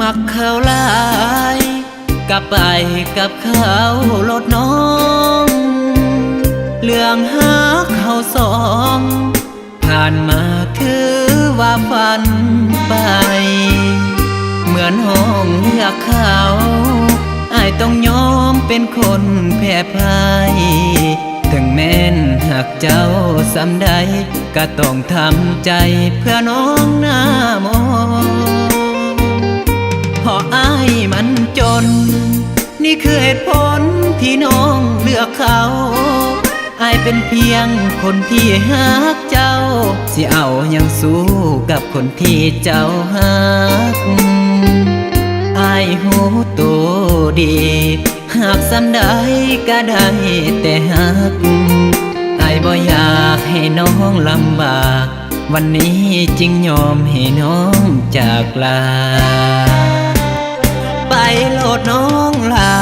มักเขาหลายกลับไปกับเขาลดน้องเรื่องหาเขาสองผ่านมาถือว่าฝันไปเหมือนห้องเลือกเขาอายต้องยอมเป็นคนแพ้พ่ายถึงแม้นหากเจ้าสำใดก็ต้องทำใจเพื่อน้องหน้ามองเพราะอายมันจนนี่คือเหตุผลที่น้องเลือกเขาอายเป็นเพียงคนที่หักเจ้าสิเอายังสู้กับคนที่เจ้าหักอายหูตัวดีหากสำใดก็ได้แต่หักอายบ่อยากให้น้องลำบากวันนี้จึงยอมให้น้องจากลาไปโลดน้องลา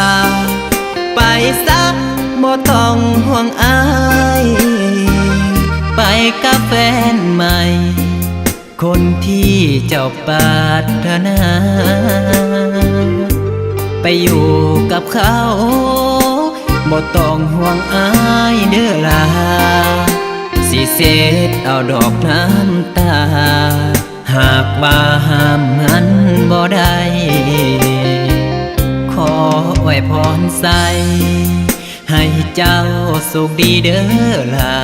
ไปซักบ่ต้องห่วงอายไปกับแฟนใหม่คนที่เจ้าปรารถนาไปอยู่กับเขาบ่ต้องห่วงอายเด้อลาสิเสดเอาดอกน้ำตาหากว่าห้ามมันบ่ได้ขออวยพรใส่ให้เจ้าสุขดีเด้อลา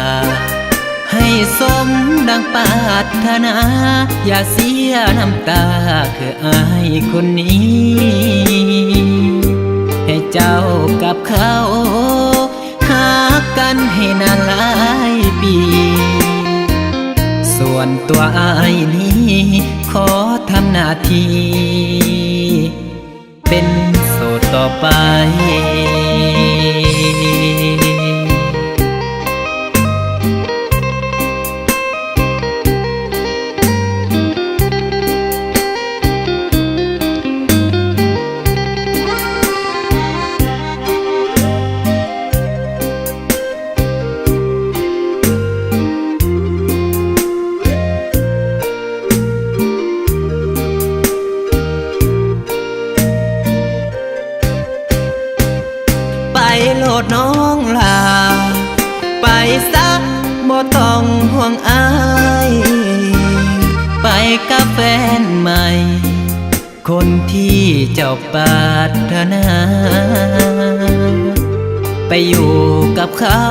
ให้สมดังปรารถนาอย่าเสียน้ำตาคืออายคนนี้ให้เจ้ากับเขาหากันให้นานหลายปีส่วนตัวอายนี้ขอทำหน้าที่เป็นโสดต่อไปไปโลดน้องลาไปซักบ่ต้องห่วงอายไปกับแฟนใหม่คนที่เจ้าปรารถนาไปอยู่กับเขา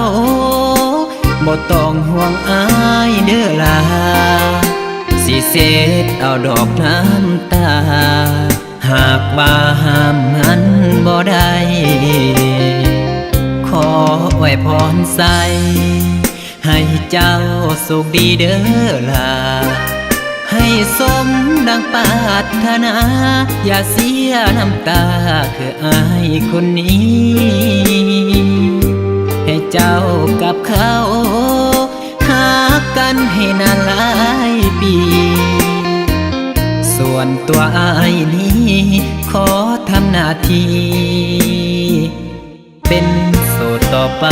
บ่ต้องห่วงอายเด้อลาสิเสดเอาดอกน้ำตาหากว่าห้ามมันบ่ได้ขออวยพรใส่ให้เจ้าสุขดีเด้อลาให้สมดังปรารถนาอย่าเสียน้ำตาคืออายคนนี้ให้เจ้ากับเขาหากันให้นานหลายปีส่วนตัวอายนี้ขอทำหน้าที่เป็นโสดต่อไป